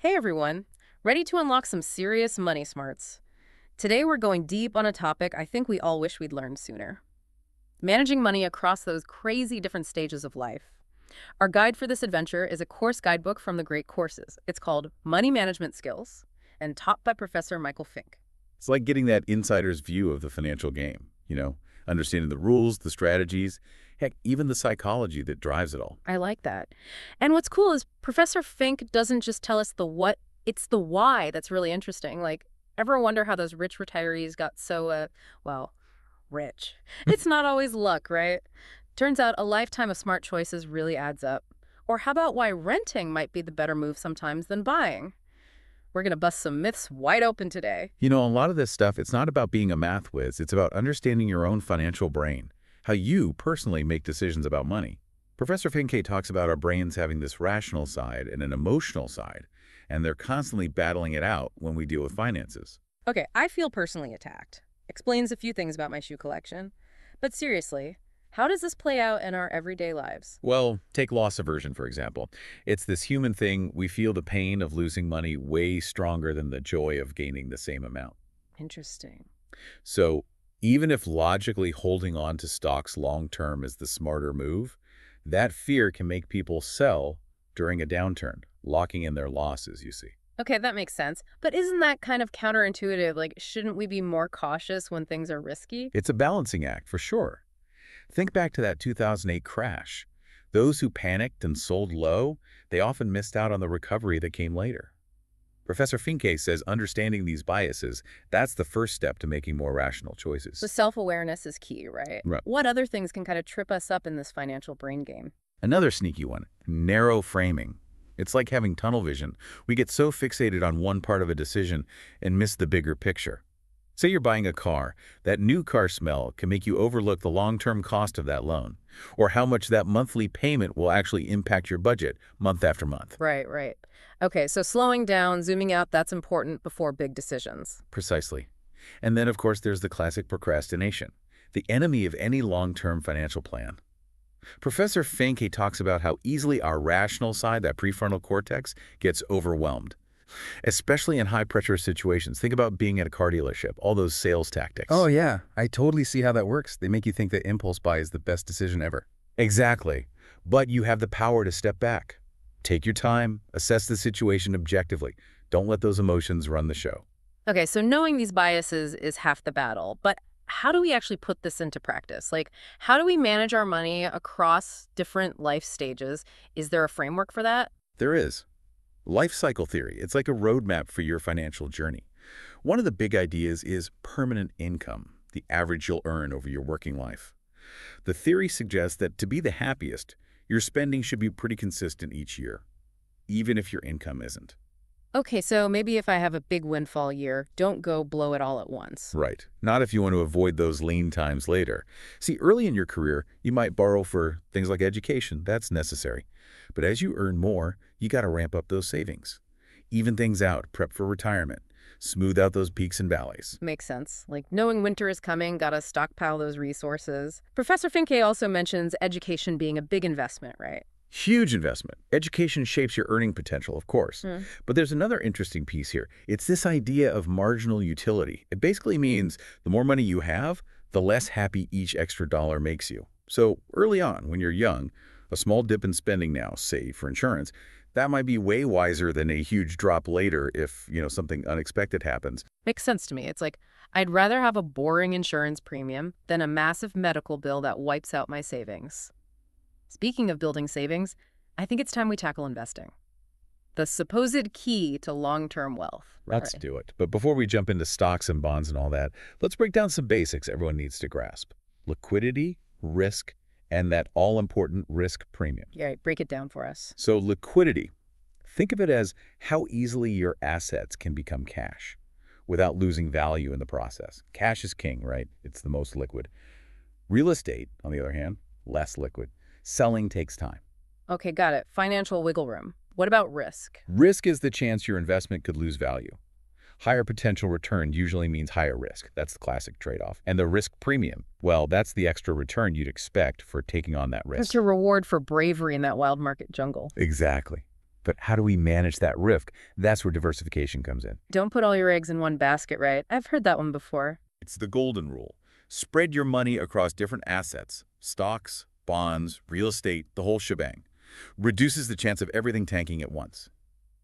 Hey everyone, ready to unlock some serious money smarts. Today we're going deep on a topic I think we all wish we'd learned sooner. Managing money across those crazy different stages of life. Our guide for this adventure is a course guidebook from the Great Courses. It's called Money Management Skills and taught by Professor Michael Fink. It's like getting that insider's view of the financial game, understanding the rules, the strategies, heck, even the psychology that drives it all. I like that. And what's cool is Professor Fink doesn't just tell us the what, it's the why that's really interesting. Like, ever wonder how those rich retirees got so, well, rich? It's not always luck, right? Turns out a lifetime of smart choices really adds up. Or how about why renting might be the better move sometimes than buying? We're going to bust some myths wide open today. A lot of this stuff, it's not about being a math whiz. It's about understanding your own financial brain, how you personally make decisions about money. Professor Finke talks about our brains having this rational side and an emotional side, and they're constantly battling it out when we deal with finances. Okay, I feel personally attacked. Explains a few things about my shoe collection. But seriously, how does this play out in our everyday lives? Well, take loss aversion, for example. It's this human thing. We feel the pain of losing money way stronger than the joy of gaining the same amount. Interesting. So even if logically holding on to stocks long-term is the smarter move, that fear can make people sell during a downturn, locking in their losses, you see. Okay, that makes sense. But isn't that kind of counterintuitive? Like, shouldn't we be more cautious when things are risky? It's a balancing act, for sure. Think back to that 2008 crash. Those who panicked and sold low, they often missed out on the recovery that came later. Professor Finke says understanding these biases, that's the first step to making more rational choices. So self-awareness is key, right? Right. What other things can kind of trip us up in this financial brain game? Another sneaky one, narrow framing. It's like having tunnel vision. We get so fixated on one part of a decision and miss the bigger picture. Say you're buying a car. That new car smell can make you overlook the long-term cost of that loan, or how much that monthly payment will actually impact your budget month after month. Right, right. Okay, so slowing down, zooming out, that's important before big decisions. Precisely. And then, of course, there's the classic procrastination, the enemy of any long-term financial plan. Professor Finke talks about how easily our rational side, that prefrontal cortex, gets overwhelmed, especially in high-pressure situations. Think about being at a car dealership, all those sales tactics. Oh, yeah. I totally see how that works. They make you think that impulse buy is the best decision ever. Exactly. But you have the power to step back. Take your time, assess the situation objectively. Don't let those emotions run the show. Okay, so knowing these biases is half the battle, but how do we actually put this into practice? Like, how do we manage our money across different life stages? Is there a framework for that? There is. Life cycle theory, it's like a roadmap for your financial journey. One of the big ideas is permanent income, the average you'll earn over your working life. The theory suggests that to be the happiest, your spending should be pretty consistent each year, even if your income isn't. Okay, so maybe if I have a big windfall year, don't go blow it all at once. Right. Not if you want to avoid those lean times later. See, early in your career, you might borrow for things like education. That's necessary. But as you earn more, you got to ramp up those savings. Even things out, prep for retirement. Smooth out those peaks and valleys. Makes sense. Like, knowing winter is coming, gotta stockpile those resources. Professor Finke also mentions education being a big investment, right? Huge investment. Education shapes your earning potential, of course. But there's another interesting piece here. It's this idea of marginal utility. It basically means the more money you have, the less happy each extra dollar makes you. So early on, when you're young, a small dip in spending now, say for insurance, that might be way wiser than a huge drop later if, something unexpected happens. Makes sense to me. It's like, I'd rather have a boring insurance premium than a massive medical bill that wipes out my savings. Speaking of building savings, I think it's time we tackle investing. The supposed key to long-term wealth. Let's do it. But before we jump into stocks and bonds and all that, let's break down some basics everyone needs to grasp. Liquidity, risk, and that all-important risk premium. Yeah, right, break it down for us. So liquidity, think of it as how easily your assets can become cash without losing value in the process. Cash is king, right? It's the most liquid. Real estate, on the other hand, less liquid. Selling takes time. Okay, got it. Financial wiggle room. What about risk? Risk is the chance your investment could lose value. Higher potential return usually means higher risk. That's the classic trade-off. And the risk premium, well, that's the extra return you'd expect for taking on that risk. It's a reward for bravery in that wild market jungle. Exactly. But how do we manage that risk? That's where diversification comes in. Don't put all your eggs in one basket, right? I've heard that one before. It's the golden rule. Spread your money across different assets, stocks, bonds, real estate, the whole shebang. Reduces the chance of everything tanking at once.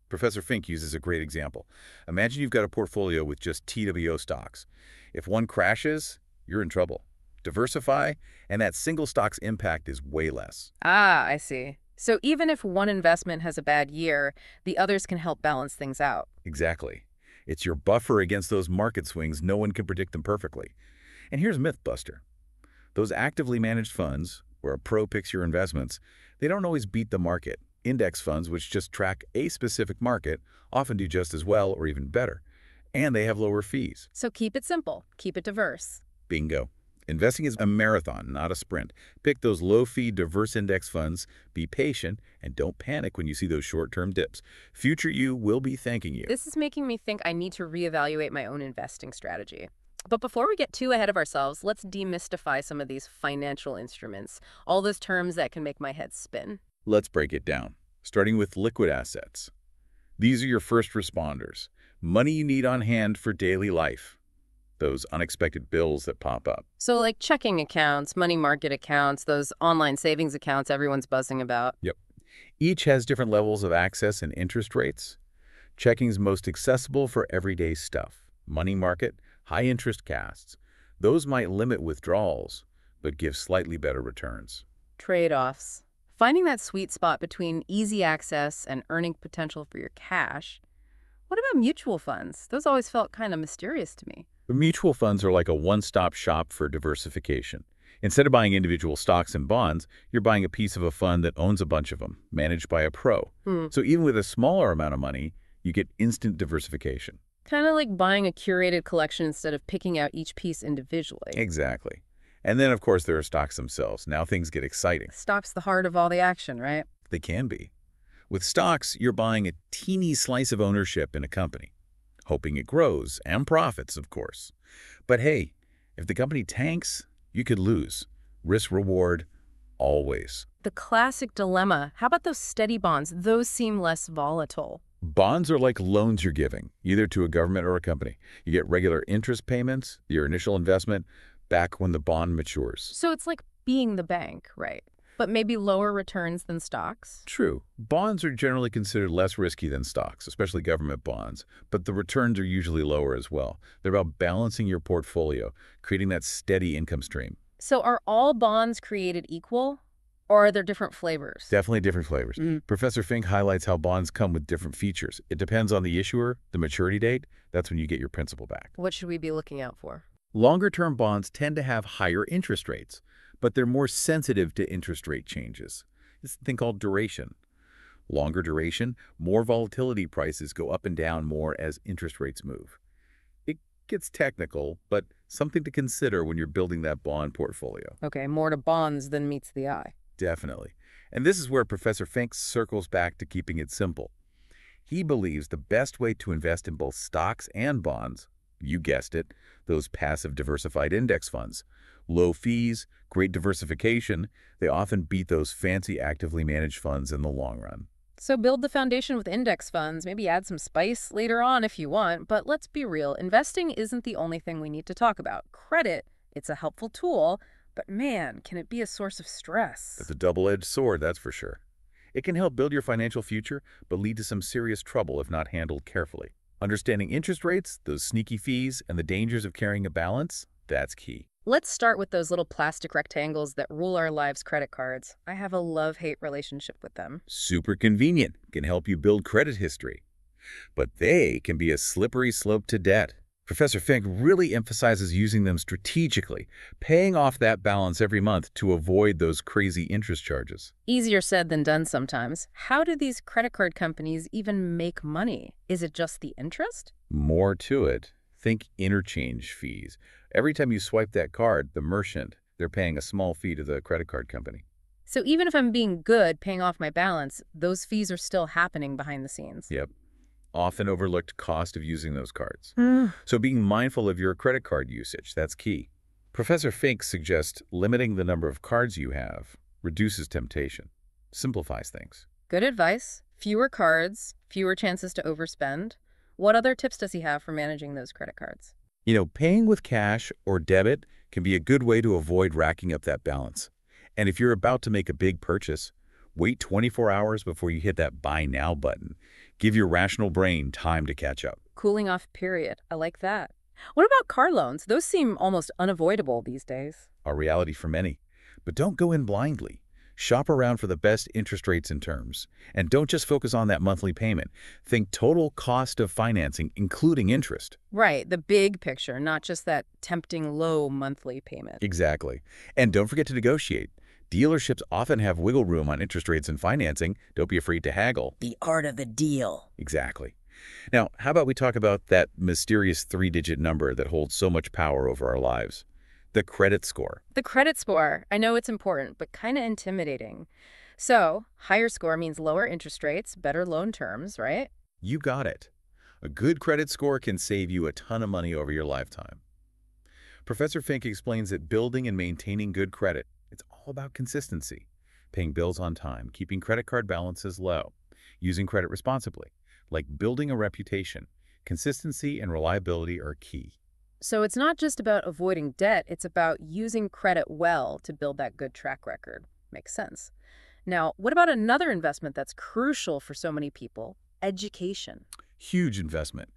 Professor Fink uses a great example. Imagine you've got a portfolio with just TWO stocks. If one crashes, you're in trouble. Diversify, and that single stock's impact is way less. Ah, I see. So even if one investment has a bad year, the others can help balance things out. Exactly. It's your buffer against those market swings. No one can predict them perfectly. And here's Mythbuster. Those actively managed funds, where a pro picks your investments, they don't always beat the market. Index funds, which just track a specific market, often do just as well or even better. And they have lower fees. So keep it simple. Keep it diverse. Bingo. Investing is a marathon, not a sprint. Pick those low-fee, diverse index funds, be patient, and don't panic when you see those short-term dips. Future you will be thanking you. This is making me think I need to reevaluate my own investing strategy. But before we get too ahead of ourselves, let's demystify some of these financial instruments, all those terms that can make my head spin. Let's break it down, starting with liquid assets. These are your first responders, money you need on hand for daily life. Those unexpected bills that pop up. So like checking accounts, money market accounts, those online savings accounts everyone's buzzing about. Yep. Each has different levels of access and interest rates. Checking's most accessible for everyday stuff. Money market, high-interest casts. Those might limit withdrawals, but give slightly better returns. Trade-offs. Finding that sweet spot between easy access and earning potential for your cash. What about mutual funds? Those always felt kind of mysterious to me. The mutual funds are like a one-stop shop for diversification. Instead of buying individual stocks and bonds, you're buying a piece of a fund that owns a bunch of them, managed by a pro. So even with a smaller amount of money, you get instant diversification. Kind of like buying a curated collection instead of picking out each piece individually. Exactly. And then, of course, there are stocks themselves. Now things get exciting. Stock's the heart of all the action, right? They can be. With stocks, you're buying a teeny slice of ownership in a company, hoping it grows and profits, of course. But hey, if the company tanks, you could lose. Risk-reward, always. The classic dilemma. How about those steady bonds? Those seem less volatile. Bonds are like loans you're giving, either to a government or a company. You get regular interest payments, your initial investment, back when the bond matures. So it's like being the bank, right? But maybe lower returns than stocks? True. Bonds are generally considered less risky than stocks, especially government bonds, but the returns are usually lower as well. They're about balancing your portfolio, creating that steady income stream. So are all bonds created equal, or are there different flavors? Definitely different flavors. Professor Fink highlights how bonds come with different features. It depends on the issuer, the maturity date. That's when you get your principal back. What should we be looking out for? Longer-term bonds tend to have higher interest rates, but they're more sensitive to interest rate changes. It's a thing called duration. Longer duration, more volatility, prices go up and down more as interest rates move. It gets technical, but something to consider when you're building that bond portfolio. Okay, more to bonds than meets the eye. Definitely. And this is where Professor Fink circles back to keeping it simple. He believes the best way to invest in both stocks and bonds, you guessed it, those passive diversified index funds. Low fees, great diversification, they often beat those fancy actively managed funds in the long run. So build the foundation with index funds, maybe add some spice later on if you want, but let's be real, investing isn't the only thing we need to talk about. Credit, it's a helpful tool, but man, can it be a source of stress. That's a double-edged sword, that's for sure. It can help build your financial future, but lead to some serious trouble if not handled carefully. Understanding interest rates, those sneaky fees, and the dangers of carrying a balance, that's key. Let's start with those little plastic rectangles that rule our lives, credit cards. I have a love-hate relationship with them. Super convenient, can help you build credit history. But they can be a slippery slope to debt. Professor Fink really emphasizes using them strategically, paying off that balance every month to avoid those crazy interest charges. Easier said than done sometimes. How do these credit card companies even make money? Is it just the interest? More to it. Think interchange fees. Every time you swipe that card, the merchant, they're paying a small fee to the credit card company. So even if I'm being good, paying off my balance, those fees are still happening behind the scenes. Yep. Often overlooked cost of using those cards. So being mindful of your credit card usage, that's key. Professor Fink suggests limiting the number of cards you have reduces temptation, simplifies things. Good advice. Fewer cards, fewer chances to overspend. What other tips does he have for managing those credit cards? Paying with cash or debit can be a good way to avoid racking up that balance. And if you're about to make a big purchase, wait 24 hours before you hit that Buy Now button. Give your rational brain time to catch up. Cooling off period. I like that. What about car loans? Those seem almost unavoidable these days. A reality for many. But don't go in blindly. Shop around for the best interest rates and terms. And don't just focus on that monthly payment. Think total cost of financing, including interest. Right, the big picture, not just that tempting low monthly payment. Exactly. And don't forget to negotiate. Dealerships often have wiggle room on interest rates and financing. Don't be afraid to haggle. The art of the deal. Exactly. Now, how about we talk about that mysterious three-digit number that holds so much power over our lives? The credit score. The credit score. I know it's important, but kind of intimidating. So, higher score means lower interest rates, better loan terms, right? You got it. A good credit score can save you a ton of money over your lifetime. Professor Finke explains that building and maintaining good credit, it's all about consistency. Paying bills on time, keeping credit card balances low, using credit responsibly. Like building a reputation, consistency and reliability are key. So it's not just about avoiding debt, it's about using credit well to build that good track record. Makes sense. Now, what about another investment that's crucial for so many people? Education. Huge investment.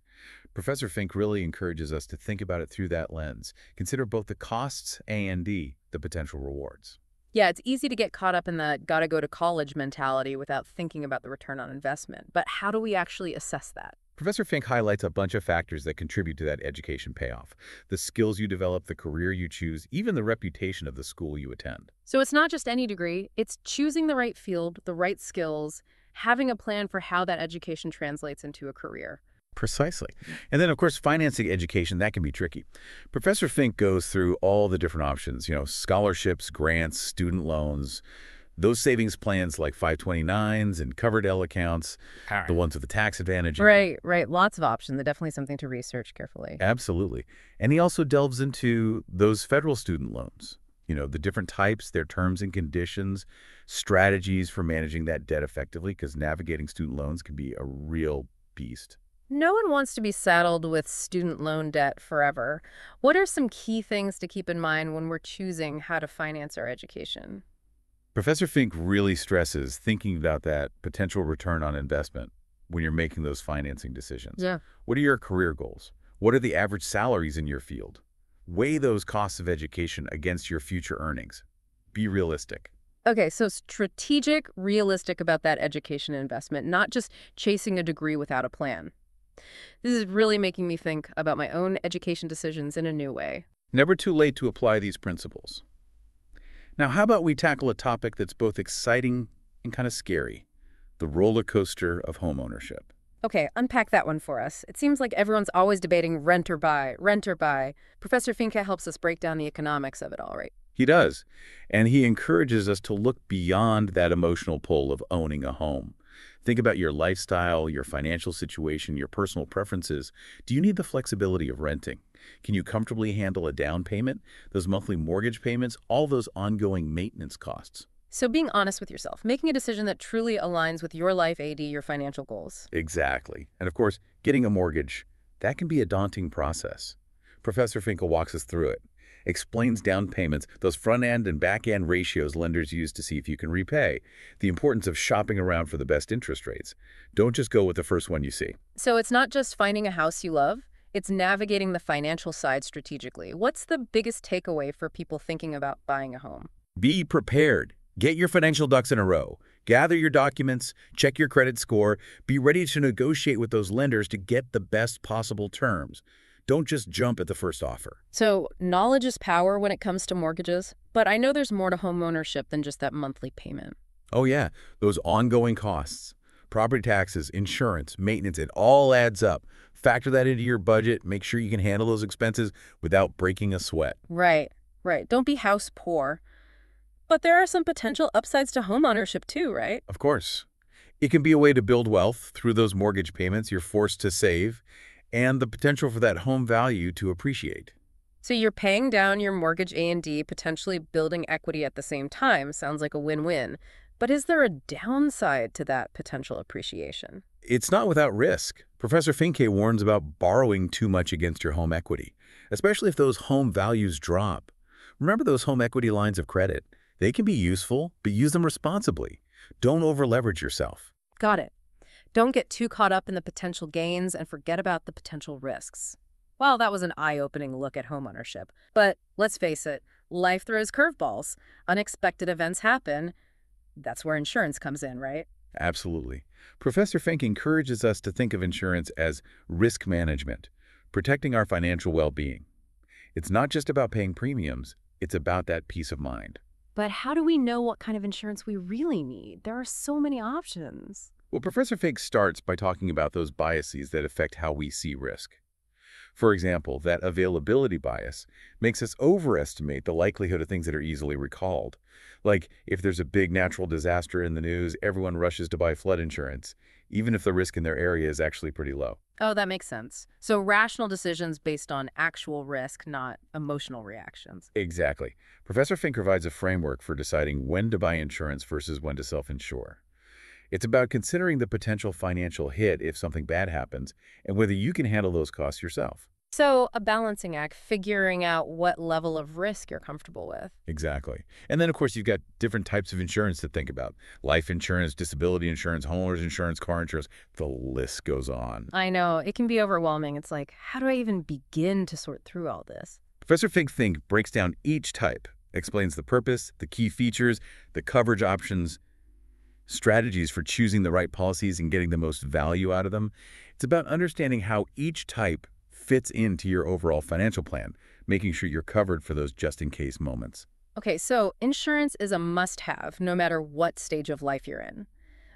Professor Fink really encourages us to think about it through that lens. Consider both the costs and the potential rewards. Yeah, it's easy to get caught up in the gotta go to college mentality without thinking about the return on investment. But how do we actually assess that? Professor Fink highlights a bunch of factors that contribute to that education payoff. The skills you develop, the career you choose, even the reputation of the school you attend. So it's not just any degree, it's choosing the right field, the right skills, having a plan for how that education translates into a career. Precisely. And then, of course, financing education, that can be tricky. Professor Fink goes through all the different options, scholarships, grants, student loans, those savings plans like 529s and covered L accounts, the ones with the tax advantage. Right. Lots of options. Definitely something to research carefully. Absolutely. And he also delves into those federal student loans, the different types, their terms and conditions, strategies for managing that debt effectively, because navigating student loans can be a real beast. No one wants to be saddled with student loan debt forever. What are some key things to keep in mind when we're choosing how to finance our education? Professor Fink really stresses thinking about that potential return on investment when you're making those financing decisions. Yeah. What are your career goals? What are the average salaries in your field? Weigh those costs of education against your future earnings. Be realistic. Okay, so strategic, realistic about that education investment, not just chasing a degree without a plan. This is really making me think about my own education decisions in a new way. Never too late to apply these principles. Now, how about we tackle a topic that's both exciting and kind of scary, the roller coaster of homeownership. Okay, unpack that one for us. It seems like everyone's always debating rent or buy, rent or buy. Professor Finke helps us break down the economics of it all, right? He does, and he encourages us to look beyond that emotional pull of owning a home. Think about your lifestyle, your financial situation, your personal preferences. Do you need the flexibility of renting? Can you comfortably handle a down payment, those monthly mortgage payments, all those ongoing maintenance costs? So being honest with yourself, making a decision that truly aligns with your life AD, your financial goals. Exactly. And of course, getting a mortgage, that can be a daunting process. Professor Finkel walks us through it, explains down payments, those front-end and back-end ratios lenders use to see if you can repay, the importance of shopping around for the best interest rates. Don't just go with the first one you see. So it's not just finding a house you love, it's navigating the financial side strategically. What's the biggest takeaway for people thinking about buying a home? Be prepared. Get your financial ducks in a row. Gather your documents, check your credit score, be ready to negotiate with those lenders to get the best possible terms. Don't just jump at the first offer. So knowledge is power when it comes to mortgages, but I know there's more to home ownership than just that monthly payment. Oh yeah, those ongoing costs. Property taxes, insurance, maintenance, it all adds up. Factor that into your budget. Make sure you can handle those expenses without breaking a sweat. Right. Don't be house poor. But there are some potential upsides to home ownership too, right? Of course. It can be a way to build wealth through those mortgage payments you're forced to save and the potential for that home value to appreciate. So you're paying down your mortgage A&D, potentially building equity at the same time. Sounds like a win-win. But is there a downside to that potential appreciation? It's not without risk. Professor Finke warns about borrowing too much against your home equity, especially if those home values drop. Remember those home equity lines of credit? They can be useful, but use them responsibly. Don't over-leverage yourself. Got it. Don't get too caught up in the potential gains and forget about the potential risks. Well, that was an eye-opening look at homeownership. But let's face it, life throws curveballs. Unexpected events happen. That's where insurance comes in, right? Absolutely. Professor Fink encourages us to think of insurance as risk management, protecting our financial well-being. It's not just about paying premiums, it's about that peace of mind. But how do we know what kind of insurance we really need? There are so many options. Well, Professor Fink starts by talking about those biases that affect how we see risk. For example, that availability bias makes us overestimate the likelihood of things that are easily recalled. Like, if there's a big natural disaster in the news, everyone rushes to buy flood insurance, even if the risk in their area is actually pretty low. Oh, that makes sense. So rational decisions based on actual risk, not emotional reactions. Exactly. Professor Fink provides a framework for deciding when to buy insurance versus when to self-insure. It's about considering the potential financial hit if something bad happens and whether you can handle those costs yourself. So a balancing act, figuring out what level of risk you're comfortable with. Exactly. And then, of course, you've got different types of insurance to think about. Life insurance, disability insurance, homeowners insurance, car insurance. The list goes on. I know, it can be overwhelming. It's like, how do I even begin to sort through all this? Professor Fink breaks down each type, explains the purpose, the key features, the coverage options, strategies for choosing the right policies and getting the most value out of them. It's about understanding how each type fits into your overall financial plan, making sure you're covered for those just-in-case moments. Okay, so insurance is a must-have no matter what stage of life you're in.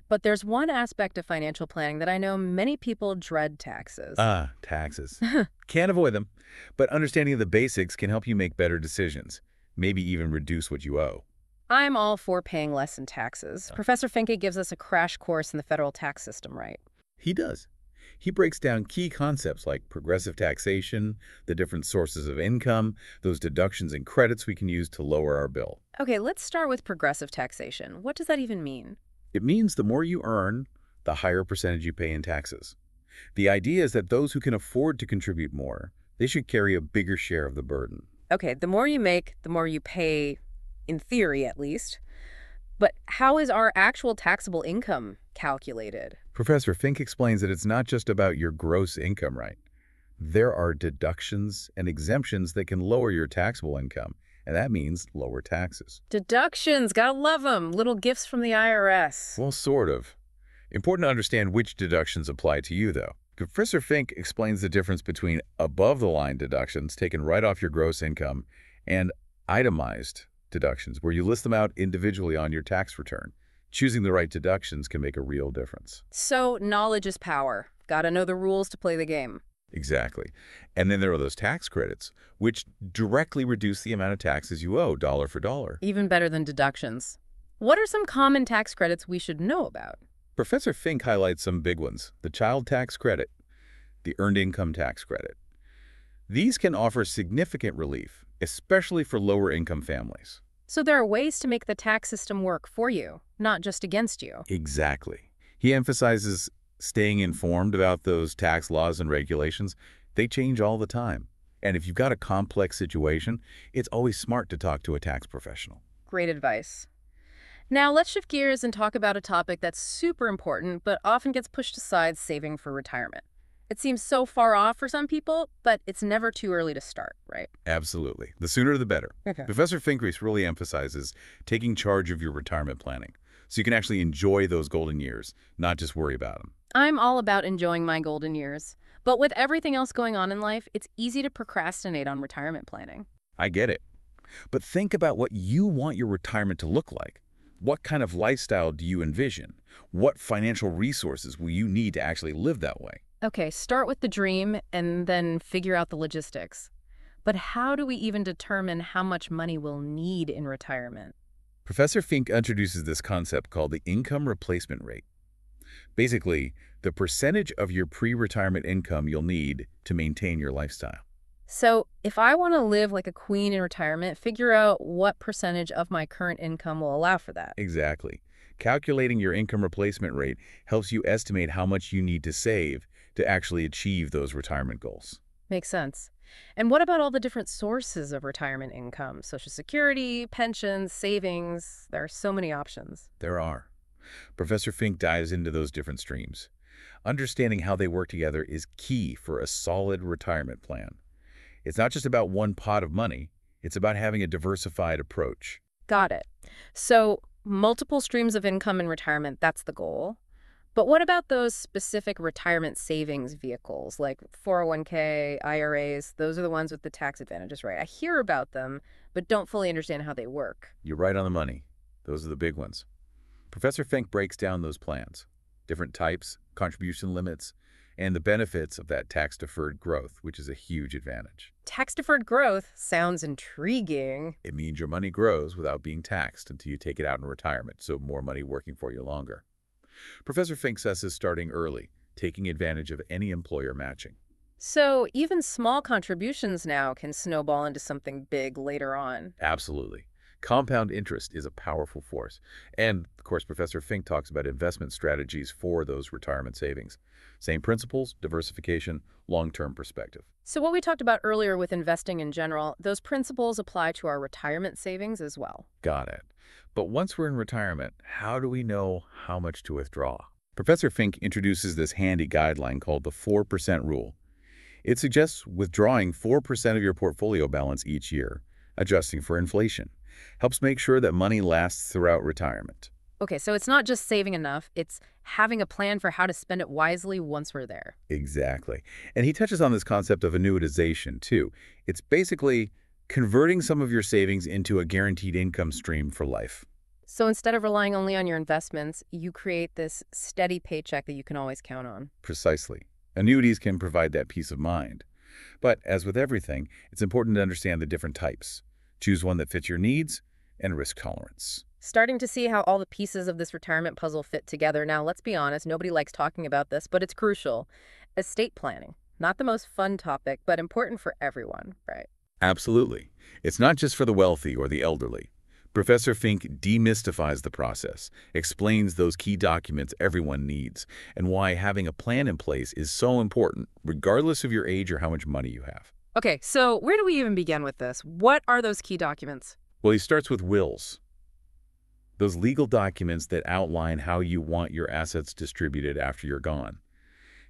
But there's one aspect of financial planning that I know many people dread: taxes. Taxes. Can't avoid them, but understanding the basics can help you make better decisions, maybe even reduce what you owe. I'm all for paying less in taxes. Professor Finke gives us a crash course in the federal tax system, right? He does. He breaks down key concepts like progressive taxation, the different sources of income, those deductions and credits we can use to lower our bill. Okay, let's start with progressive taxation. What does that even mean? It means the more you earn, the higher percentage you pay in taxes. The idea is that those who can afford to contribute more, they should carry a bigger share of the burden. Okay, the more you make, the more you pay, in theory at least. But how is our actual taxable income calculated? Professor Fink explains that it's not just about your gross income, right? There are deductions and exemptions that can lower your taxable income, and that means lower taxes. Deductions, gotta love them. Little gifts from the IRS. Well, sort of. Important to understand which deductions apply to you, though. Professor Fink explains the difference between above-the-line deductions taken right off your gross income and itemized deductions, where you list them out individually on your tax return. Choosing the right deductions can make a real difference. So knowledge is power. Gotta know the rules to play the game. Exactly. And then there are those tax credits, which directly reduce the amount of taxes you owe, dollar for dollar. Even better than deductions. What are some common tax credits we should know about? Professor Fink highlights some big ones: the child tax credit, the earned income tax credit. These can offer significant relief, especially for lower income families. So there are ways to make the tax system work for you, not just against you. Exactly. He emphasizes staying informed about those tax laws and regulations. They change all the time. And if you've got a complex situation, it's always smart to talk to a tax professional. Great advice. Now let's shift gears and talk about a topic that's super important but often gets pushed aside: saving for retirement. It seems so far off for some people, but it's never too early to start, right? Absolutely. The sooner the better. Okay. Professor Finkreese really emphasizes taking charge of your retirement planning so you can actually enjoy those golden years, not just worry about them. I'm all about enjoying my golden years. But with everything else going on in life, it's easy to procrastinate on retirement planning. I get it. But think about what you want your retirement to look like. What kind of lifestyle do you envision? What financial resources will you need to actually live that way? Okay, start with the dream and then figure out the logistics. But how do we even determine how much money we'll need in retirement? Professor Fink introduces this concept called the income replacement rate. Basically, the percentage of your pre-retirement income you'll need to maintain your lifestyle. So if I want to live like a queen in retirement, figure out what percentage of my current income will allow for that. Exactly. Calculating your income replacement rate helps you estimate how much you need to save to actually achieve those retirement goals. Makes sense. And what about all the different sources of retirement income? Social Security, pensions, savings. There are so many options. There are. Professor Fink dives into those different streams. Understanding how they work together is key for a solid retirement plan. It's not just about one pot of money, it's about having a diversified approach. Got it. So, multiple streams of income in retirement, that's the goal. But what about those specific retirement savings vehicles like 401k, IRAs? Those are the ones with the tax advantages, right? I hear about them, but don't fully understand how they work. You're right on the money. Those are the big ones. Professor Fink breaks down those plans, different types, contribution limits, and the benefits of that tax-deferred growth, which is a huge advantage. Tax-deferred growth sounds intriguing. It means your money grows without being taxed until you take it out in retirement, so more money working for you longer. Professor Fink says is starting early, taking advantage of any employer matching. So even small contributions now can snowball into something big later on. Absolutely. Compound interest is a powerful force. And, of course, Professor Fink talks about investment strategies for those retirement savings. Same principles, diversification, long-term perspective. So what we talked about earlier with investing in general, those principles apply to our retirement savings as well. Got it. But once we're in retirement, how do we know how much to withdraw? Professor Fink introduces this handy guideline called the 4% rule. It suggests withdrawing 4% of your portfolio balance each year, adjusting for inflation. Helps make sure that money lasts throughout retirement. Okay, so it's not just saving enough, it's having a plan for how to spend it wisely once we're there. Exactly. And he touches on this concept of annuitization, too. It's basically converting some of your savings into a guaranteed income stream for life. So instead of relying only on your investments, you create this steady paycheck that you can always count on. Precisely. Annuities can provide that peace of mind. But as with everything, it's important to understand the different types. Choose one that fits your needs and risk tolerance. Starting to see how all the pieces of this retirement puzzle fit together. Now, let's be honest, nobody likes talking about this, but it's crucial. Estate planning. Not the most fun topic, but important for everyone, right? Absolutely. It's not just for the wealthy or the elderly. Professor Fink demystifies the process, explains those key documents everyone needs, and why having a plan in place is so important, regardless of your age or how much money you have. Okay, so where do we even begin with this? What are those key documents? Well, he starts with wills. Those legal documents that outline how you want your assets distributed after you're gone.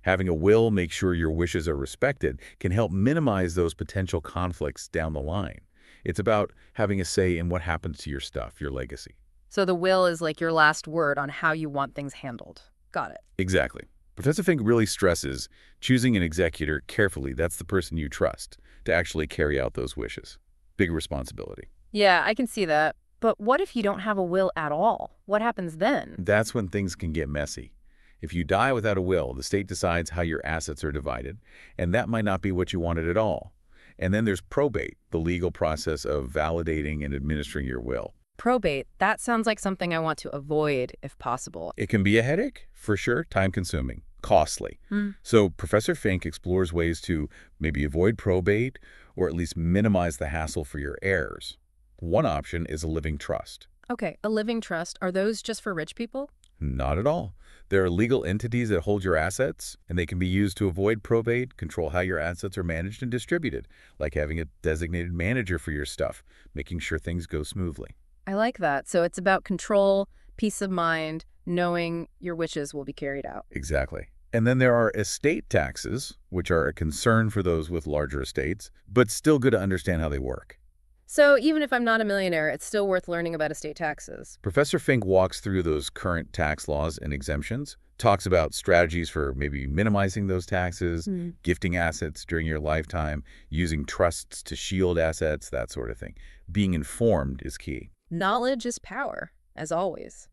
Having a will make sure your wishes are respected can help minimize those potential conflicts down the line. It's about having a say in what happens to your stuff, your legacy. So the will is like your last word on how you want things handled. Got it. Exactly. Professor Fink really stresses choosing an executor carefully, that's the person you trust, to actually carry out those wishes. Big responsibility. Yeah, I can see that. But what if you don't have a will at all? What happens then? That's when things can get messy. If you die without a will, the state decides how your assets are divided, and that might not be what you wanted at all. And then there's probate, the legal process of validating and administering your will. Probate, that sounds like something I want to avoid if possible. It can be a headache, for sure, time-consuming, costly. So Professor Fink explores ways to maybe avoid probate or at least minimize the hassle for your heirs. One option is a living trust. Okay, a living trust, are those just for rich people? Not at all. There are legal entities that hold your assets, and they can be used to avoid probate, control how your assets are managed and distributed, like having a designated manager for your stuff, making sure things go smoothly. I like that. So it's about control, peace of mind, knowing your wishes will be carried out. Exactly. And then there are estate taxes, which are a concern for those with larger estates, but still good to understand how they work. So even if I'm not a millionaire, it's still worth learning about estate taxes. Professor Fink walks through those current tax laws and exemptions, talks about strategies for maybe minimizing those taxes, gifting assets during your lifetime, using trusts to shield assets, that sort of thing. Being informed is key. Knowledge is power, as always.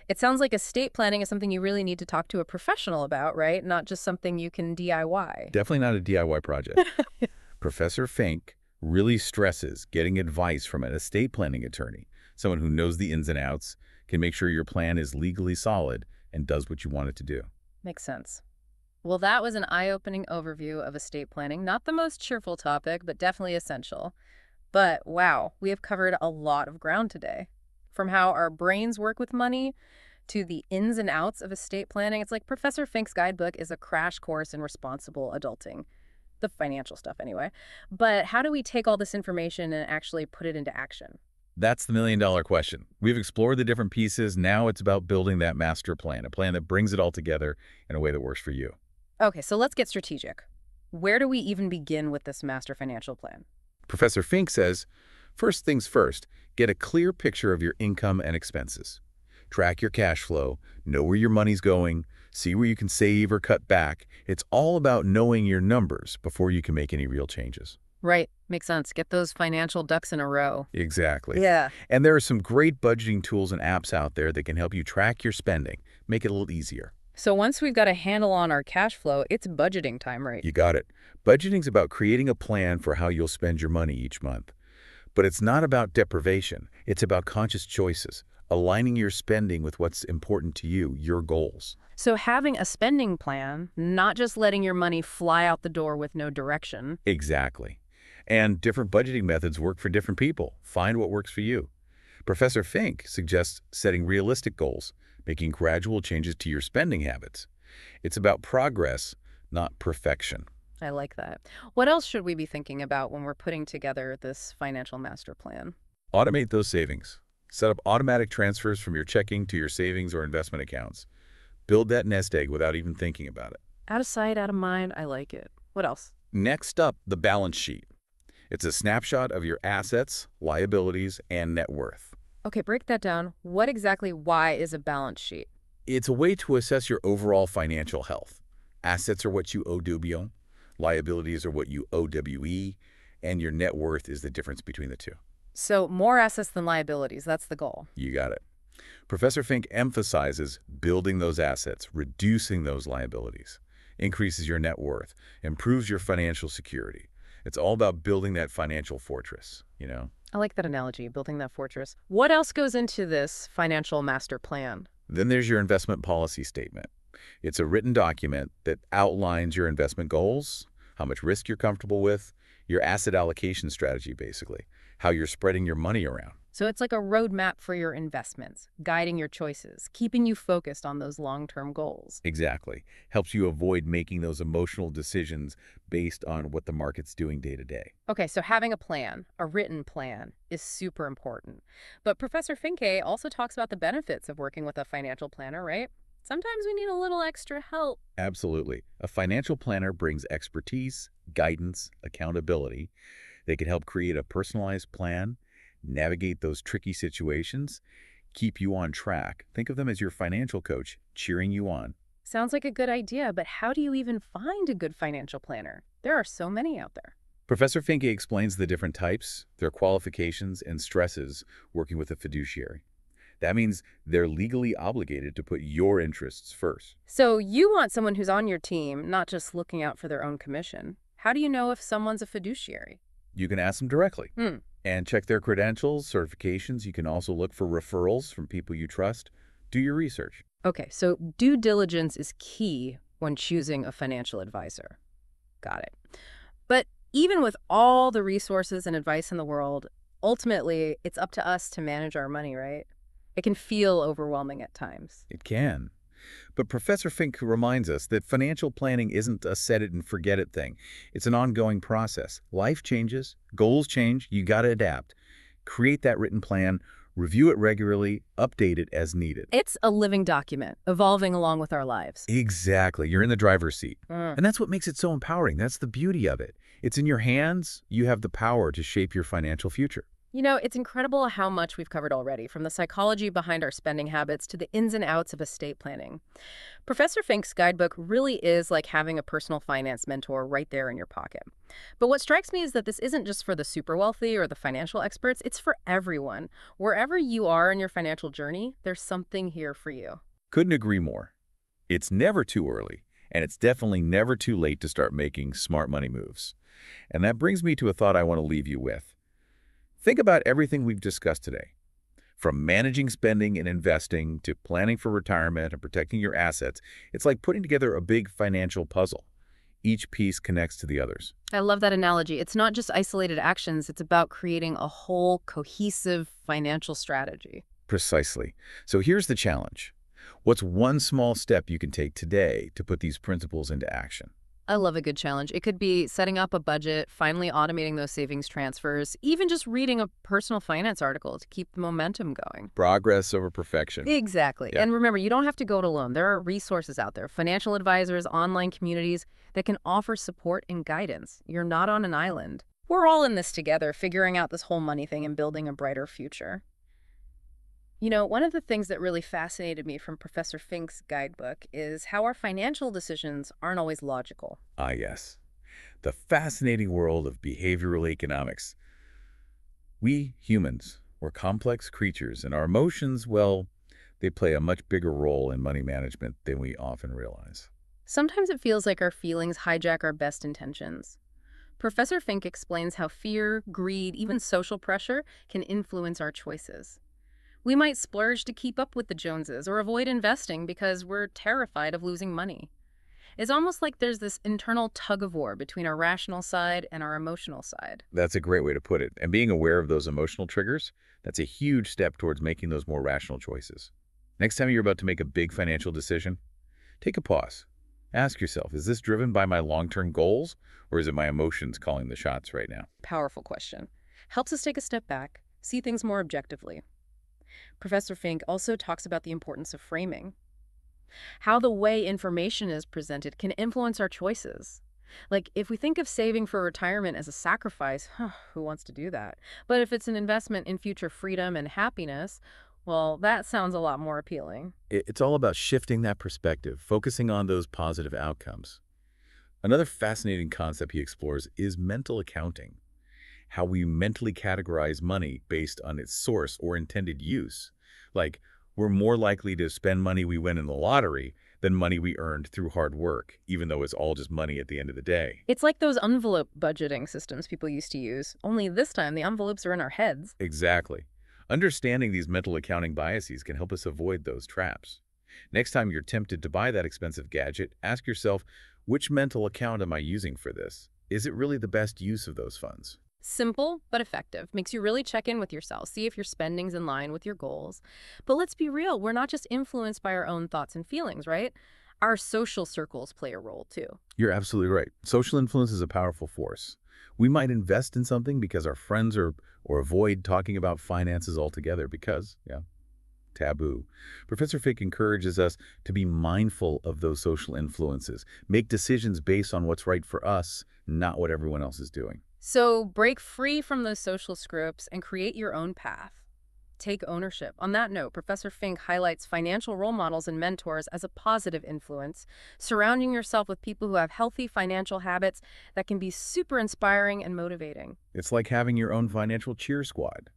It sounds like estate planning is something you really need to talk to a professional about, right? Not just something you can DIY. Definitely not a DIY project. Professor Fink really stresses getting advice from an estate planning attorney, someone who knows the ins and outs, can make sure your plan is legally solid, and does what you want it to do. Makes sense. Well, that was an eye-opening overview of estate planning. Not the most cheerful topic, but definitely essential. But wow, we have covered a lot of ground today. From how our brains work with money, to the ins and outs of estate planning. It's like Professor Fink's guidebook is a crash course in responsible adulting. The financial stuff, anyway. But how do we take all this information and actually put it into action? That's the million-dollar question. We've explored the different pieces. Now it's about building that master plan, a plan that brings it all together in a way that works for you. Okay, so let's get strategic. Where do we even begin with this master financial plan? Professor Fink says, first things first, get a clear picture of your income and expenses. Track your cash flow, know where your money's going, see where you can save or cut back. It's all about knowing your numbers before you can make any real changes. Right, makes sense. Get those financial ducks in a row. Exactly. Yeah. And there are some great budgeting tools and apps out there that can help you track your spending, make it a little easier. So once we've got a handle on our cash flow, it's budgeting time, right? You got it. Budgeting's about creating a plan for how you'll spend your money each month. But it's not about deprivation. It's about conscious choices, aligning your spending with what's important to you, your goals. So having a spending plan, not just letting your money fly out the door with no direction. Exactly. And different budgeting methods work for different people. Find what works for you. Professor Fink suggests setting realistic goals, making gradual changes to your spending habits. It's about progress, not perfection. I like that. What else should we be thinking about when we're putting together this financial master plan? Automate those savings. Set up automatic transfers from your checking to your savings or investment accounts. Build that nest egg without even thinking about it. Out of sight, out of mind. I like it. What else? Next up, the balance sheet. It's a snapshot of your assets, liabilities, and net worth. Okay, break that down. Why is a balance sheet? It's a way to assess your overall financial health. Assets are what you owe dubio, liabilities are what you owe WE, and your net worth is the difference between the two. So more assets than liabilities. That's the goal. You got it. Professor Fink emphasizes building those assets, reducing those liabilities, increases your net worth, improves your financial security. It's all about building that financial fortress, you know? I like that analogy, building that fortress. What else goes into this financial master plan? Then there's your investment policy statement. It's a written document that outlines your investment goals, how much risk you're comfortable with, your asset allocation strategy, basically, how you're spreading your money around. So it's like a roadmap for your investments, guiding your choices, keeping you focused on those long-term goals. Exactly. Helps you avoid making those emotional decisions based on what the market's doing day to day. Okay, so having a plan, a written plan, is super important. But Professor Finke also talks about the benefits of working with a financial planner, right? Sometimes we need a little extra help. Absolutely. A financial planner brings expertise, guidance, accountability. They can help create a personalized plan, navigate those tricky situations, keep you on track. Think of them as your financial coach, cheering you on. Sounds like a good idea, but how do you even find a good financial planner? There are so many out there. Professor Finke explains the different types, their qualifications, and stresses working with a fiduciary. That means they're legally obligated to put your interests first. So you want someone who's on your team, not just looking out for their own commission. How do you know if someone's a fiduciary? You can ask them directly and check their credentials, certifications. You can also look for referrals from people you trust. Do your research. Okay, so due diligence is key when choosing a financial advisor. Got it. But even with all the resources and advice in the world, ultimately, it's up to us to manage our money, right? It can feel overwhelming at times. It can. But Professor Fink reminds us that financial planning isn't a set-it-and-forget-it thing. It's an ongoing process. Life changes, goals change, you got to adapt. Create that written plan, review it regularly, update it as needed. It's a living document, evolving along with our lives. Exactly. You're in the driver's seat. And that's what makes it so empowering. That's the beauty of it. It's in your hands. You have the power to shape your financial future. You know, it's incredible how much we've covered already, from the psychology behind our spending habits to the ins and outs of estate planning. Professor Fink's guidebook really is like having a personal finance mentor right there in your pocket. But what strikes me is that this isn't just for the super wealthy or the financial experts, it's for everyone. Wherever you are in your financial journey, there's something here for you. Couldn't agree more. It's never too early, and it's definitely never too late to start making smart money moves. And that brings me to a thought I want to leave you with. Think about everything we've discussed today. From managing spending and investing to planning for retirement and protecting your assets, it's like putting together a big financial puzzle. Each piece connects to the others. I love that analogy. It's not just isolated actions, it's about creating a whole cohesive financial strategy. Precisely. So here's the challenge. What's one small step you can take today to put these principles into action? I love a good challenge. It could be setting up a budget, finally automating those savings transfers, even just reading a personal finance article to keep the momentum going. Progress over perfection. Exactly. Yeah. And remember, you don't have to go it alone. There are resources out there, financial advisors, online communities that can offer support and guidance. You're not on an island. We're all in this together, figuring out this whole money thing and building a brighter future. You know, one of the things that really fascinated me from Professor Fink's guidebook is how our financial decisions aren't always logical. Ah, yes. The fascinating world of behavioral economics. We humans, we're complex creatures, and our emotions, well, they play a much bigger role in money management than we often realize. Sometimes it feels like our feelings hijack our best intentions. Professor Fink explains how fear, greed, even social pressure can influence our choices. We might splurge to keep up with the Joneses or avoid investing because we're terrified of losing money. It's almost like there's this internal tug-of-war between our rational side and our emotional side. That's a great way to put it. And being aware of those emotional triggers, that's a huge step towards making those more rational choices. Next time you're about to make a big financial decision, take a pause. Ask yourself, is this driven by my long-term goals, or is it my emotions calling the shots right now? Powerful question. Helps us take a step back, see things more objectively. Professor Fink also talks about the importance of framing. How the way information is presented can influence our choices. Like, if we think of saving for retirement as a sacrifice, who wants to do that? But if it's an investment in future freedom and happiness, well, that sounds a lot more appealing. It's all about shifting that perspective, focusing on those positive outcomes. Another fascinating concept he explores is mental accounting, how we mentally categorize money based on its source or intended use. Like, we're more likely to spend money we win in the lottery than money we earned through hard work, even though it's all just money at the end of the day. It's like those envelope budgeting systems people used to use, only this time the envelopes are in our heads. Exactly. Understanding these mental accounting biases can help us avoid those traps. Next time you're tempted to buy that expensive gadget, ask yourself, which mental account am I using for this? Is it really the best use of those funds? Simple but effective. Makes you really check in with yourself, see if your spending's in line with your goals. But let's be real, we're not just influenced by our own thoughts and feelings, right? Our social circles play a role too. You're absolutely right. Social influence is a powerful force. We might invest in something because our friends or avoid talking about finances altogether because, yeah, taboo. Professor Fick encourages us to be mindful of those social influences, make decisions based on what's right for us, not what everyone else is doing. So break free from those social scripts and create your own path. Take ownership. On that note, Professor Fink highlights financial role models and mentors as a positive influence, surrounding yourself with people who have healthy financial habits that can be super inspiring and motivating. It's like having your own financial cheer squad.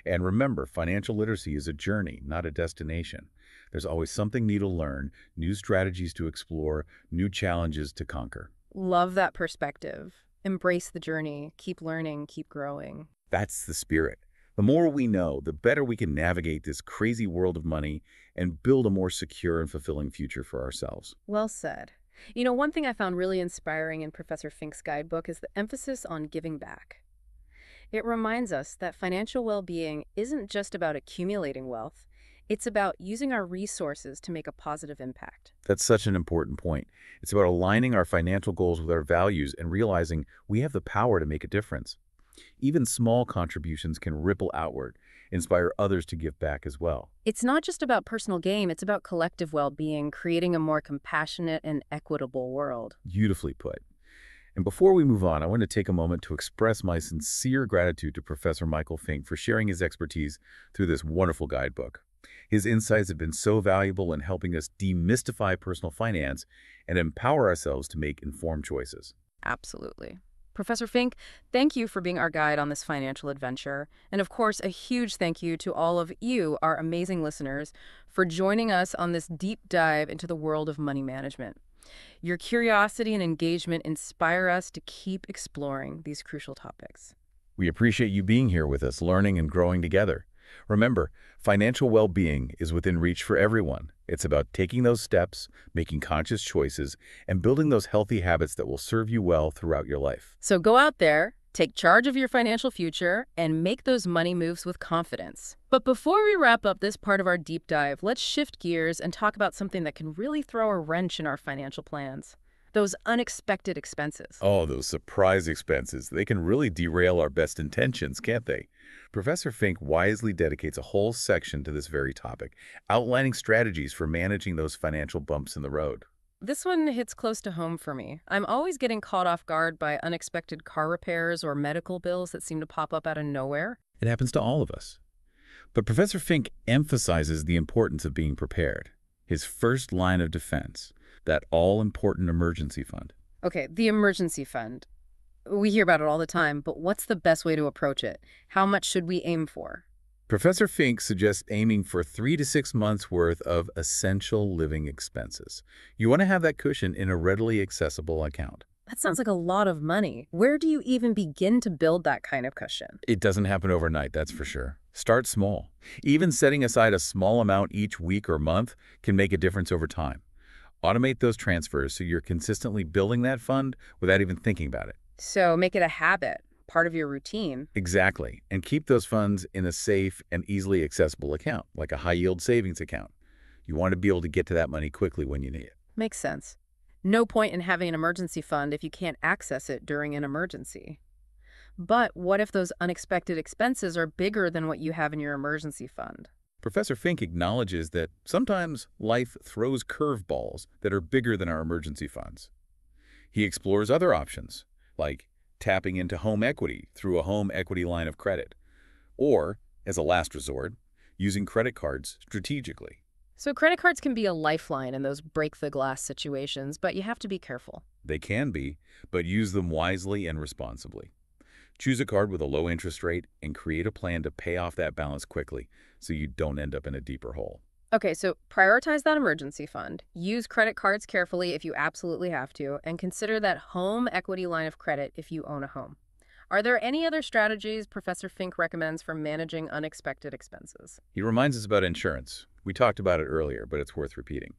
And remember, financial literacy is a journey, not a destination. There's always something new to learn, new strategies to explore, new challenges to conquer. Love that perspective. Embrace the journey. Keep learning. Keep growing. That's the spirit. The more we know, the better we can navigate this crazy world of money and build a more secure and fulfilling future for ourselves. Well said. You know, one thing I found really inspiring in Professor Fink's guidebook is the emphasis on giving back. It reminds us that financial well-being isn't just about accumulating wealth. It's about using our resources to make a positive impact. That's such an important point. It's about aligning our financial goals with our values and realizing we have the power to make a difference. Even small contributions can ripple outward, inspire others to give back as well. It's not just about personal gain, it's about collective well-being, creating a more compassionate and equitable world. Beautifully put. And before we move on, I want to take a moment to express my sincere gratitude to Professor Michael Fink for sharing his expertise through this wonderful guidebook. His insights have been so valuable in helping us demystify personal finance and empower ourselves to make informed choices. Absolutely. Professor Fink, thank you for being our guide on this financial adventure. And of course, a huge thank you to all of you, our amazing listeners, for joining us on this deep dive into the world of money management. Your curiosity and engagement inspire us to keep exploring these crucial topics. We appreciate you being here with us, learning and growing together. Remember, financial well-being is within reach for everyone. It's about taking those steps, making conscious choices, and building those healthy habits that will serve you well throughout your life. So go out there, Take charge of your financial future and make those money moves with confidence. But before we wrap up this part of our deep dive, let's shift gears and talk about something that can really throw a wrench in our financial plans. Those unexpected expenses. Oh, those surprise expenses. They can really derail our best intentions, can't they? Professor Fink wisely dedicates a whole section to this very topic, outlining strategies for managing those financial bumps in the road. This one hits close to home for me. I'm always getting caught off guard by unexpected car repairs or medical bills that seem to pop up out of nowhere. It happens to all of us. But Professor Fink emphasizes the importance of being prepared. His first line of defense, that all-important emergency fund. Okay, the emergency fund. We hear about it all the time, but what's the best way to approach it? How much should we aim for? Professor Fink suggests aiming for 3 to 6 months worth of essential living expenses. You want to have that cushion in a readily accessible account. That sounds like a lot of money. Where do you even begin to build that kind of cushion? It doesn't happen overnight, that's for sure. Start small. Even setting aside a small amount each week or month can make a difference over time. Automate those transfers so you're consistently building that fund without even thinking about it. So make it a habit, part of your routine. Exactly. And keep those funds in a safe and easily accessible account, like a high-yield savings account. You want to be able to get to that money quickly when you need it. Makes sense. No point in having an emergency fund if you can't access it during an emergency. But what if those unexpected expenses are bigger than what you have in your emergency fund? Professor Fink acknowledges that sometimes life throws curveballs that are bigger than our emergency funds. He explores other options, like tapping into home equity through a home equity line of credit, or, as a last resort, using credit cards strategically. So credit cards can be a lifeline in those break-the-glass situations, but you have to be careful. They can be, but use them wisely and responsibly. Choose a card with a low interest rate and create a plan to pay off that balance quickly so you don't end up in a deeper hole. Okay, so prioritize that emergency fund. Use credit cards carefully if you absolutely have to, and consider that home equity line of credit if you own a home. Are there any other strategies Professor Fink recommends for managing unexpected expenses? He reminds us about insurance. We talked about it earlier, but it's worth repeating.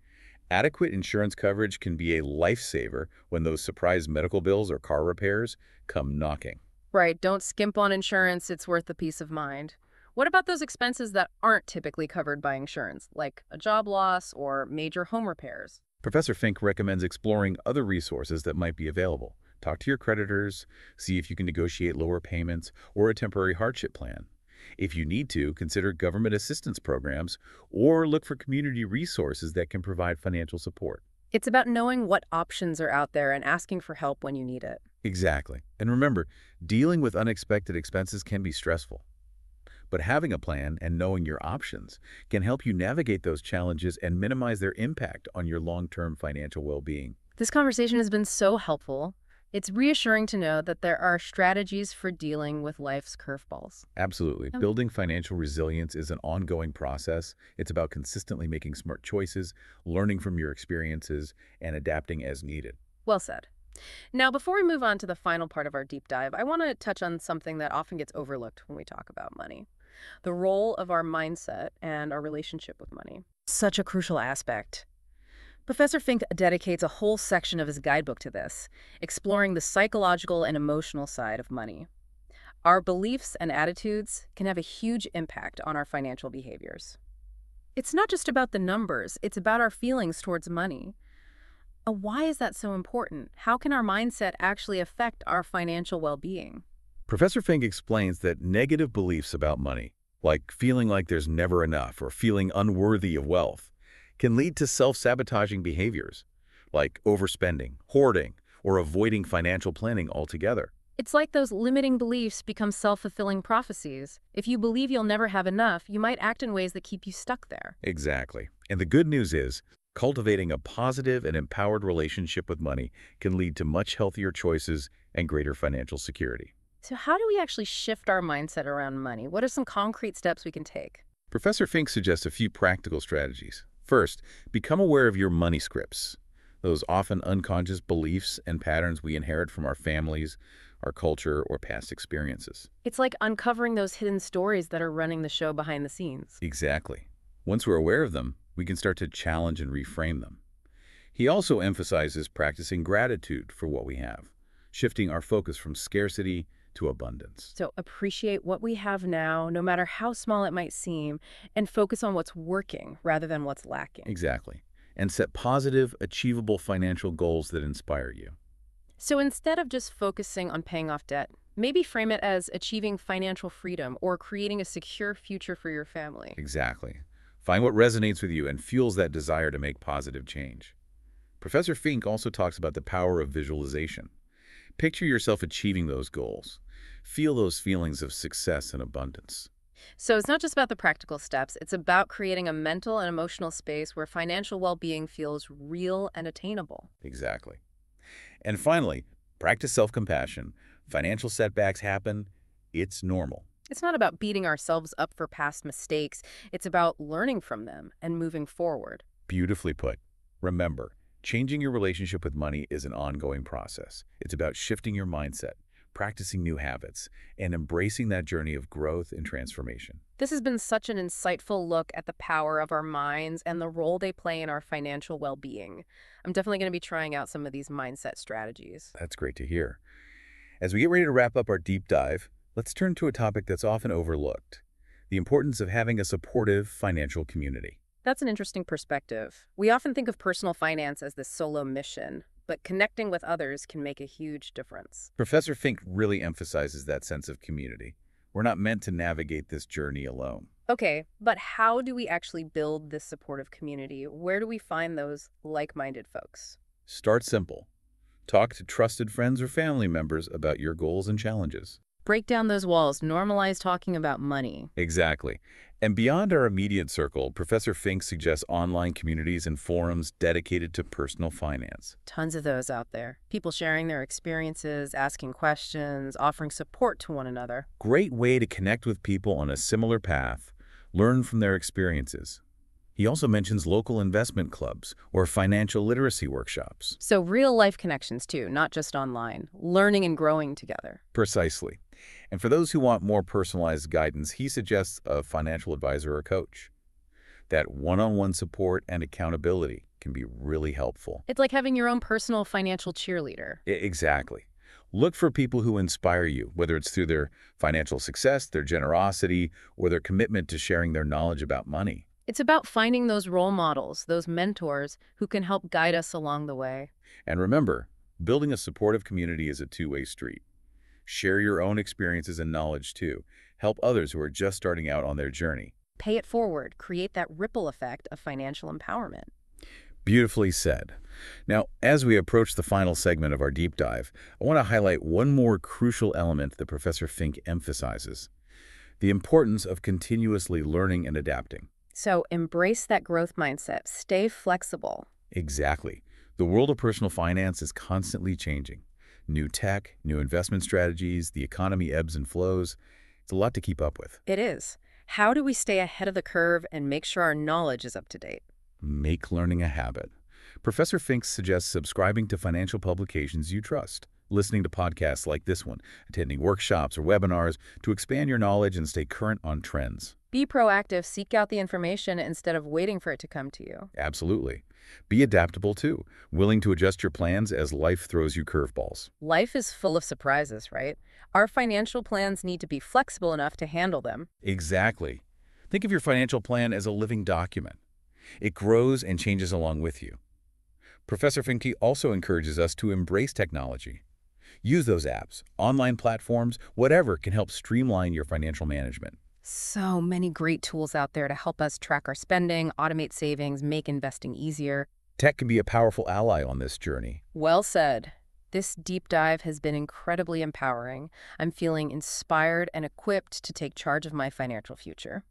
Adequate insurance coverage can be a lifesaver when those surprise medical bills or car repairs come knocking. Right, don't skimp on insurance, it's worth the peace of mind. What about those expenses that aren't typically covered by insurance, like a job loss or major home repairs? Professor Fink recommends exploring other resources that might be available. Talk to your creditors, see if you can negotiate lower payments or a temporary hardship plan. If you need to, consider government assistance programs or look for community resources that can provide financial support. It's about knowing what options are out there and asking for help when you need it. Exactly. And remember, dealing with unexpected expenses can be stressful. But having a plan and knowing your options can help you navigate those challenges and minimize their impact on your long-term financial well-being. This conversation has been so helpful. It's reassuring to know that there are strategies for dealing with life's curveballs. Absolutely. Building financial resilience is an ongoing process. It's about consistently making smart choices, learning from your experiences, and adapting as needed. Well said. Now, before we move on to the final part of our deep dive, I want to touch on something that often gets overlooked when we talk about money. The role of our mindset and our relationship with money. Such a crucial aspect. Professor Fink dedicates a whole section of his guidebook to this, exploring the psychological and emotional side of money. Our beliefs and attitudes can have a huge impact on our financial behaviors. It's not just about the numbers, it's about our feelings towards money. Why is that so important? How can our mindset actually affect our financial well-being? Professor Fink explains that negative beliefs about money, like feeling like there's never enough or feeling unworthy of wealth, can lead to self-sabotaging behaviors, like overspending, hoarding, or avoiding financial planning altogether. It's like those limiting beliefs become self-fulfilling prophecies. If you believe you'll never have enough, you might act in ways that keep you stuck there. Exactly. And the good news is, cultivating a positive and empowered relationship with money can lead to much healthier choices and greater financial security. So how do we actually shift our mindset around money? What are some concrete steps we can take? Professor Fink suggests a few practical strategies. First, become aware of your money scripts, those often unconscious beliefs and patterns we inherit from our families, our culture, or past experiences. It's like uncovering those hidden stories that are running the show behind the scenes. Exactly. Once we're aware of them, we can start to challenge and reframe them. He also emphasizes practicing gratitude for what we have, shifting our focus from scarcity to abundance. So appreciate what we have now, no matter how small it might seem, and focus on what's working rather than what's lacking. Exactly. And set positive, achievable financial goals that inspire you. So instead of just focusing on paying off debt, maybe frame it as achieving financial freedom or creating a secure future for your family. Exactly. Find what resonates with you and fuels that desire to make positive change. Professor Fink also talks about the power of visualization. Picture yourself achieving those goals. Feel those feelings of success and abundance. So it's not just about the practical steps, it's about creating a mental and emotional space where financial well-being feels real and attainable. Exactly. And finally, practice self-compassion. Financial setbacks happen. It's normal. It's not about beating ourselves up for past mistakes, it's about learning from them and moving forward. Beautifully put. Remember, changing your relationship with money is an ongoing process. It's about shifting your mindset, practicing new habits, and embracing that journey of growth and transformation. This has been such an insightful look at the power of our minds and the role they play in our financial well-being. I'm definitely going to be trying out some of these mindset strategies. That's great to hear. As we get ready to wrap up our deep dive, let's turn to a topic that's often overlooked: the importance of having a supportive financial community. That's an interesting perspective. We often think of personal finance as this solo mission, but connecting with others can make a huge difference. Professor Fink really emphasizes that sense of community. We're not meant to navigate this journey alone. Okay, but how do we actually build this supportive community? Where do we find those like-minded folks? Start simple. Talk to trusted friends or family members about your goals and challenges. Break down those walls, normalize talking about money. Exactly. And beyond our immediate circle, Professor Fink suggests online communities and forums dedicated to personal finance. Tons of those out there. People sharing their experiences, asking questions, offering support to one another. Great way to connect with people on a similar path, learn from their experiences. He also mentions local investment clubs or financial literacy workshops. So real-life connections too, not just online. Learning and growing together. Precisely. And for those who want more personalized guidance, he suggests a financial advisor or coach. That one-on-one support and accountability can be really helpful. It's like having your own personal financial cheerleader. Exactly. Look for people who inspire you, whether it's through their financial success, their generosity, or their commitment to sharing their knowledge about money. It's about finding those role models, those mentors who can help guide us along the way. And remember, building a supportive community is a two-way street. Share your own experiences and knowledge too. Help others who are just starting out on their journey. Pay it forward. Create that ripple effect of financial empowerment. Beautifully said. Now, as we approach the final segment of our deep dive, I want to highlight one more crucial element that Professor Fink emphasizes: the importance of continuously learning and adapting. So embrace that growth mindset. Stay flexible. Exactly. The world of personal finance is constantly changing. New tech, new investment strategies, the economy ebbs and flows. It's a lot to keep up with. It is. How do we stay ahead of the curve and make sure our knowledge is up to date? Make learning a habit. Professor Fink suggests subscribing to financial publications you trust, listening to podcasts like this one, attending workshops or webinars to expand your knowledge and stay current on trends. Be proactive. Seek out the information instead of waiting for it to come to you. Absolutely. Be adaptable too, willing to adjust your plans as life throws you curveballs. Life is full of surprises, right? Our financial plans need to be flexible enough to handle them. Exactly. Think of your financial plan as a living document. It grows and changes along with you. Professor Finke also encourages us to embrace technology. Use those apps, online platforms, whatever can help streamline your financial management. So many great tools out there to help us track our spending, automate savings, make investing easier. Tech can be a powerful ally on this journey. Well said. This deep dive has been incredibly empowering. I'm feeling inspired and equipped to take charge of my financial future.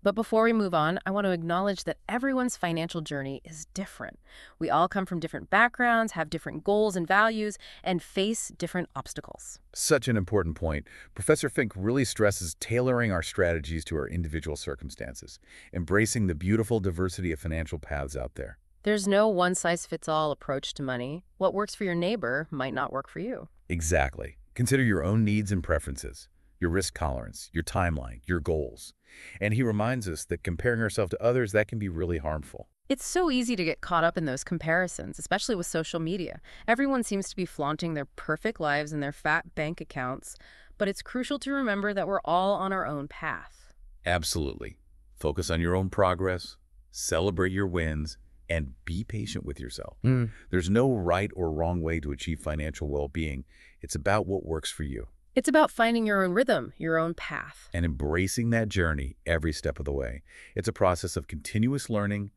But before we move on, I want to acknowledge that everyone's financial journey is different. We all come from different backgrounds, have different goals and values, and face different obstacles. Such an important point. Professor Fink really stresses tailoring our strategies to our individual circumstances, embracing the beautiful diversity of financial paths out there. There's no one-size-fits-all approach to money. What works for your neighbor might not work for you. Exactly. Consider your own needs and preferences, your risk tolerance, your timeline, your goals. And he reminds us that comparing ourselves to others, that can be really harmful. It's so easy to get caught up in those comparisons, especially with social media. Everyone seems to be flaunting their perfect lives and their fat bank accounts. But it's crucial to remember that we're all on our own path. Absolutely. Focus on your own progress, celebrate your wins, and be patient with yourself. Mm. There's no right or wrong way to achieve financial well-being. It's about what works for you It's about finding your own rhythm, your own path. and embracing that journey every step of the way. It's a process of continuous learning,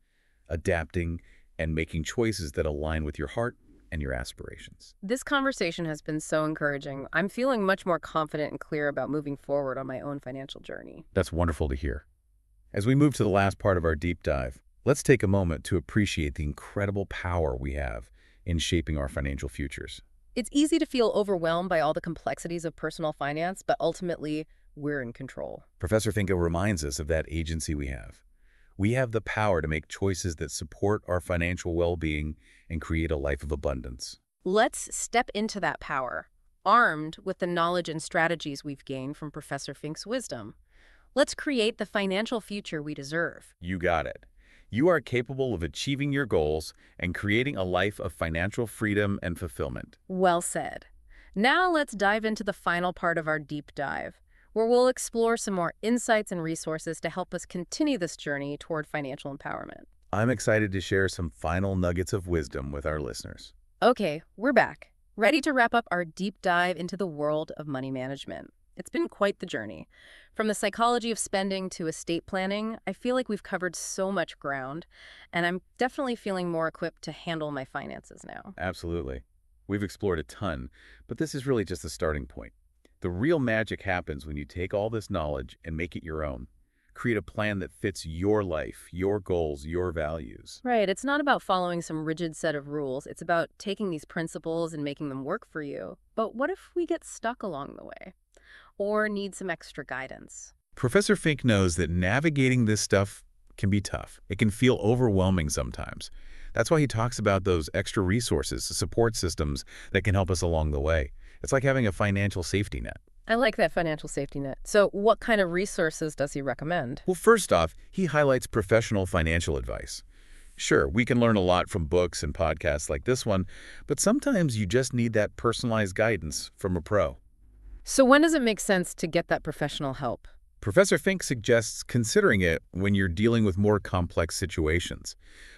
adapting, and making choices that align with your heart and your aspirations. This conversation has been so encouraging. I'm feeling much more confident and clear about moving forward on my own financial journey. That's wonderful to hear. As we move to the last part of our deep dive, let's take a moment to appreciate the incredible power we have in shaping our financial futures. It's easy to feel overwhelmed by all the complexities of personal finance, but ultimately, we're in control. Professor Finke reminds us of that agency we have. We have the power to make choices that support our financial well-being and create a life of abundance. Let's step into that power, armed with the knowledge and strategies we've gained from Professor Fink's wisdom. Let's create the financial future we deserve. You got it. You are capable of achieving your goals and creating a life of financial freedom and fulfillment. Well said. Now let's dive into the final part of our deep dive, where we'll explore some more insights and resources to help us continue this journey toward financial empowerment. I'm excited to share some final nuggets of wisdom with our listeners. Okay, we're back, ready to wrap up our deep dive into the world of money management. It's been quite the journey. From the psychology of spending to estate planning, I feel like we've covered so much ground, and I'm definitely feeling more equipped to handle my finances now. Absolutely. We've explored a ton, but this is really just the starting point. The real magic happens when you take all this knowledge and make it your own. Create a plan that fits your life, your goals, your values. Right, it's not about following some rigid set of rules. It's about taking these principles and making them work for you. But what if we get stuck along the way? Or need some extra guidance? Professor Fink knows that navigating this stuff can be tough. It can feel overwhelming sometimes. That's why he talks about those extra resources, support systems that can help us along the way. It's like having a financial safety net. I like that financial safety net. So what kind of resources does he recommend? Well, first off, he highlights professional financial advice. Sure, we can learn a lot from books and podcasts like this one, but sometimes you just need that personalized guidance from a pro. So when does it make sense to get that professional help? Professor Fink suggests considering it when you're dealing with more complex situations.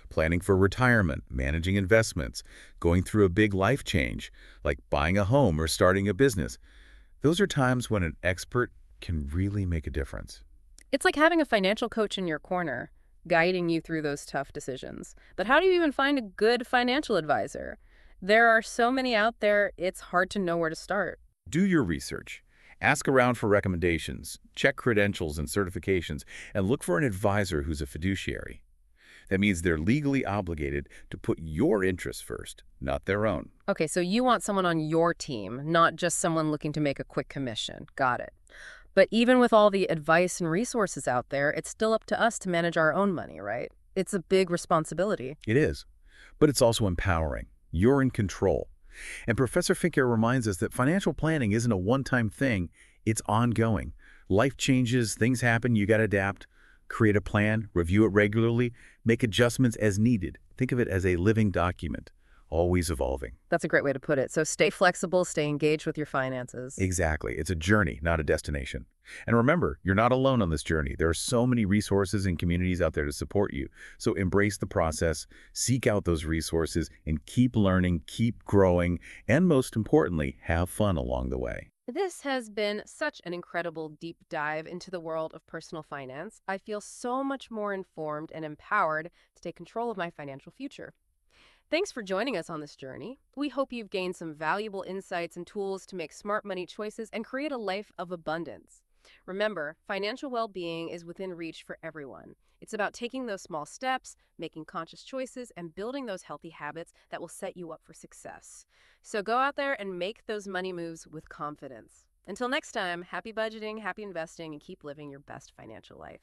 Planning for retirement, managing investments, going through a big life change, like buying a home or starting a business. Those are times when an expert can really make a difference. It's like having a financial coach in your corner, guiding you through those tough decisions. But how do you even find a good financial advisor? There are so many out there, it's hard to know where to start. Do your research. Ask around for recommendations, check credentials and certifications, and look for an advisor who's a fiduciary. That means they're legally obligated to put your interests first, not their own. Okay, so you want someone on your team, not just someone looking to make a quick commission. Got it. But even with all the advice and resources out there, it's still up to us to manage our own money, right? It's a big responsibility. It is, but it's also empowering. You're in control. And Professor Finke reminds us that financial planning isn't a one-time thing, it's ongoing. Life changes, things happen, you got to adapt. Create a plan, review it regularly, make adjustments as needed. Think of it as a living document, always evolving. That's a great way to put it. So stay flexible, stay engaged with your finances. Exactly. It's a journey, not a destination. And remember, you're not alone on this journey. There are so many resources and communities out there to support you. So embrace the process, seek out those resources, and keep learning, keep growing, and most importantly, have fun along the way. This has been such an incredible deep dive into the world of personal finance. I feel so much more informed and empowered to take control of my financial future. Thanks for joining us on this journey. We hope you've gained some valuable insights and tools to make smart money choices and create a life of abundance. Remember, financial well-being is within reach for everyone. It's about taking those small steps, making conscious choices, and building those healthy habits that will set you up for success. So go out there and make those money moves with confidence. Until next time, happy budgeting, happy investing, and keep living your best financial life.